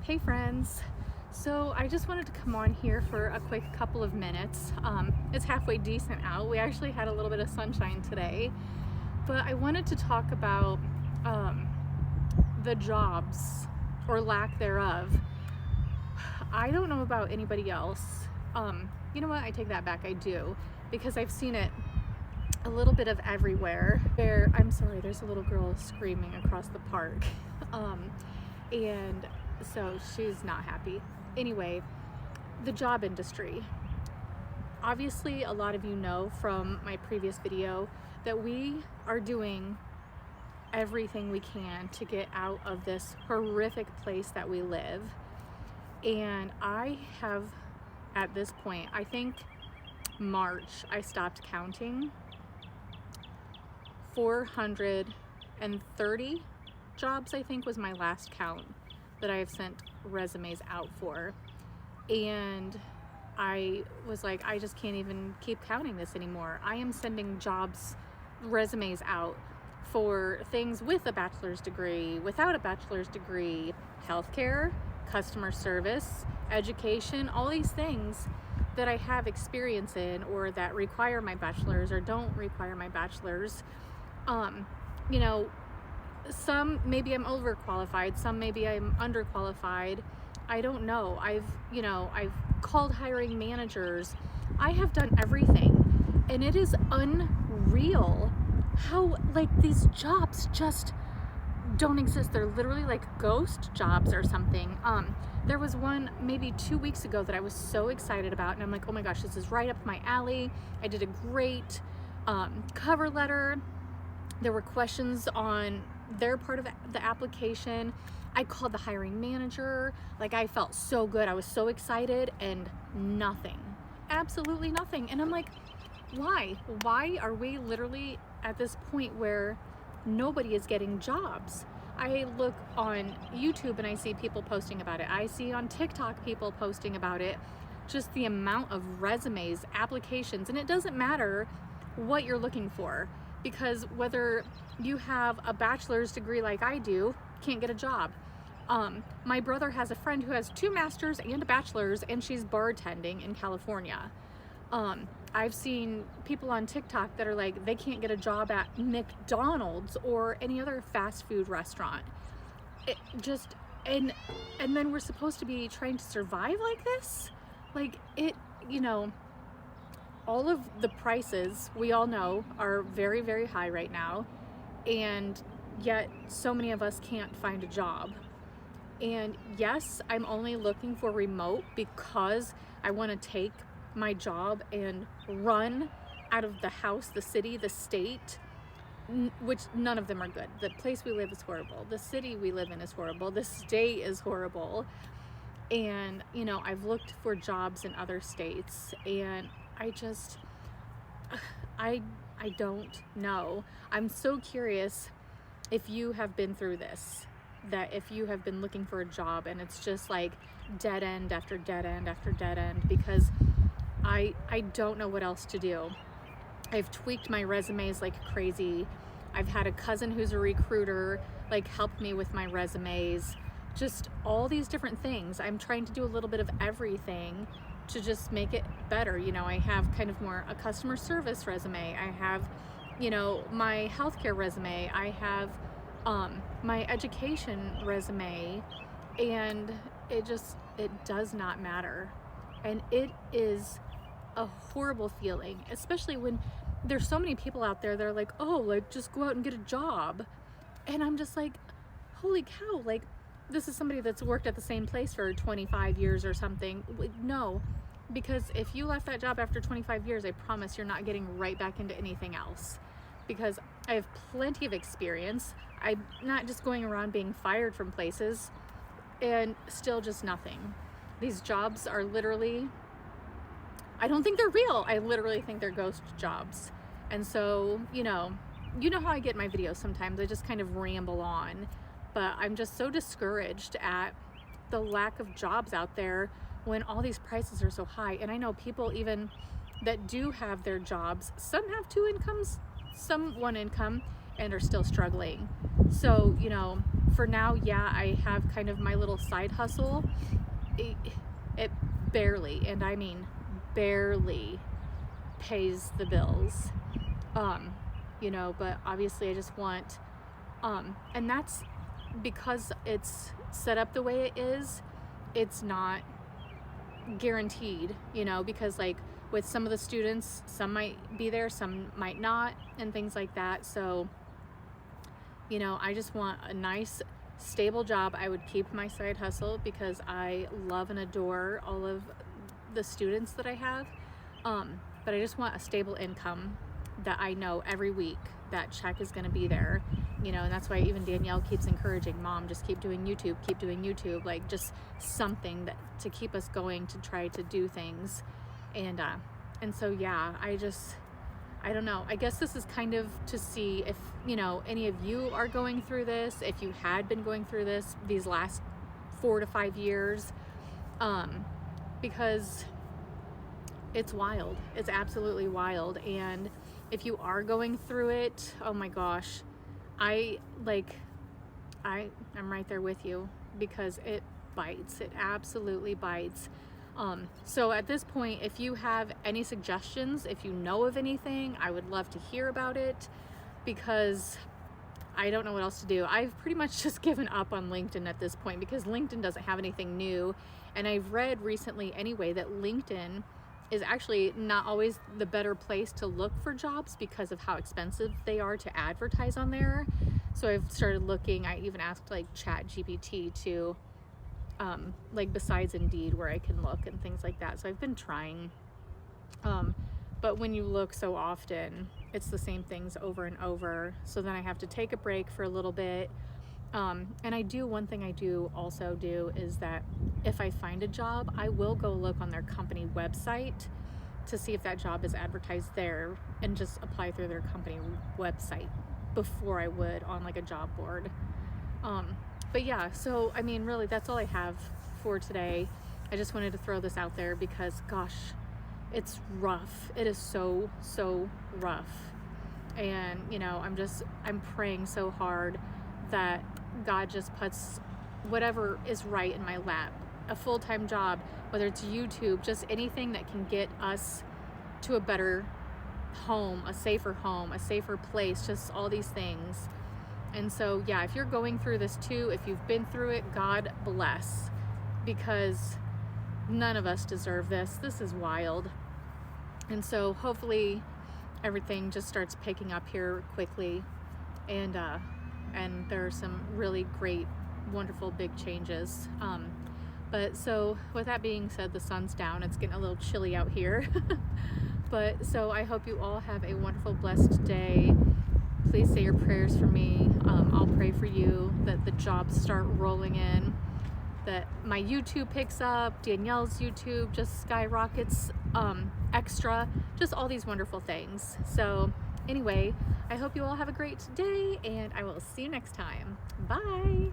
Hey friends, so I just wanted to come on here for a quick couple of minutes. It's halfway decent out. We actually had a little bit of sunshine today, but I wanted to talk about the jobs or lack thereof. I don't know about anybody else. You know what? I take that back. I do, because I've seen it a little bit of everywhere. I'm sorry, there's a little girl screaming across the park. And so she's not happy. Anyway, the job industry. Obviously, a lot of you know from my previous video that we are doing everything we can to get out of this horrific place that we live. And I have, at this point, I think March, I stopped counting, 430 jobs, I think, was my last count that I have sent resumes out for. And I was like, I just can't even keep counting this anymore. I am sending resumes out for things with a bachelor's degree, without a bachelor's degree, healthcare, customer service, education, all these things that I have experience in or that require my bachelor's or don't require my bachelor's. You know, some maybe I'm overqualified, some maybe I'm underqualified. I don't know. I've called hiring managers. I have done everything, and it is unreal how these jobs just don't exist. They're literally like ghost jobs or something. There was one maybe 2 weeks ago that I was so excited about, and I'm like, oh my gosh, this is right up my alley. I did a great cover letter. There were questions on their part of the application. I called the hiring manager. I felt so good. I was so excited, and nothing, absolutely nothing. And I'm like, why are we literally at this point where nobody is getting jobs? I look on YouTube and I see people posting about it. I see on TikTok people posting about it. Just the amount of resumes, applications, and it doesn't matter what you're looking for, because whether you have a bachelor's degree like I do, can't get a job. My brother has a friend who has 2 masters and a bachelor's, and she's bartending in California. I've seen people on TikTok that are like, they can't get a job at McDonald's or any other fast food restaurant. And then we're supposed to be trying to survive like this? All of the prices, we all know, are very, very high right now, and yet so many of us can't find a job. And yes, I'm only looking for remote because I want to take my job and run out of the house, the city, the state, which none of them are good. The place we live is horrible. The city we live in is horrible. The state is horrible. And, I've looked for jobs in other states, and I don't know. I'm so curious if you have been through this, that if you have been looking for a job and it's just like dead end after dead end after dead end, because I don't know what else to do. I've tweaked my resumes like crazy. I've had a cousin who's a recruiter help me with my resumes, just all these different things. I'm trying to do a little bit of everything to just make it better. I have kind of more a customer service resume. I have, my healthcare resume. I have my education resume, and it does not matter. And it is a horrible feeling, especially when there's so many people out there that are like, oh, just go out and get a job. And I'm just like, holy cow, this is somebody that's worked at the same place for 25 years or something. No, because if you left that job after 25 years, I promise you're not getting right back into anything else, because I have plenty of experience. I'm not just going around being fired from places and still just nothing. These jobs are literally, I don't think they're real. I literally think they're ghost jobs. And so, you know how I get my videos sometimes. I just kind of ramble on. But I'm just so discouraged at the lack of jobs out there when all these prices are so high. And I know people even that do have their jobs, some have 2 incomes, some 1 income, and are still struggling. So, for now, yeah, I have kind of my little side hustle. It barely, and I mean barely, pays the bills. You know, but obviously I just want, and that's because it's set up the way it is, it's not guaranteed, you know, because like with some of the students, some might be there, some might not, and things like that. So, you know, I just want a nice, stable job. I would keep my side hustle because I love and adore all of the students that I have. But I just want a stable income that I know every week that check is going to be there, you know, and that's why even Danielle keeps encouraging, Mom, just keep doing YouTube, like just something that to keep us going to try to do things. And so, yeah, I don't know. I guess this is kind of to see if, you know, any of you are going through this, if you had been going through this these last 4 to 5 years, because it's wild. It's absolutely wild. And if you are going through it, oh my gosh, I'm right there with you, because it bites. It absolutely bites. So at this point, if you have any suggestions, if you know of anything, I would love to hear about it, because I don't know what else to do. I've pretty much just given up on LinkedIn at this point, because LinkedIn doesn't have anything new. And I've read recently anyway that LinkedIn is actually not always the better place to look for jobs because of how expensive they are to advertise on there. So I've started looking, I even asked like ChatGPT to, like besides Indeed, where I can look and things like that. So I've been trying, but when you look so often, it's the same things over and over. So then I have to take a break for a little bit. And one thing I do also do is that if I find a job, I will go look on their company website to see if that job is advertised there, and just apply through their company website before I would on like a job board. But yeah, so I mean, really, that's all I have for today. I just wanted to throw this out there because, gosh, it's rough. It is so, so rough. And, you know, I'm praying so hard that God just puts whatever is right in my lap, a full-time job, whether it's YouTube, just anything that can get us to a better home, a safer place, just all these things. And so, yeah, if you're going through this too, if you've been through it, God bless, because none of us deserve this. This is wild. And so hopefully everything just starts picking up here quickly, and there are some really great, wonderful, big changes. But so with that being said, the sun's down. It's getting a little chilly out here. But so I hope you all have a wonderful, blessed day. Please say your prayers for me. I'll pray for you that the jobs start rolling in, that my YouTube picks up, Danielle's YouTube just skyrockets, extra, just all these wonderful things. So anyway, I hope you all have a great day, and I will see you next time. Bye.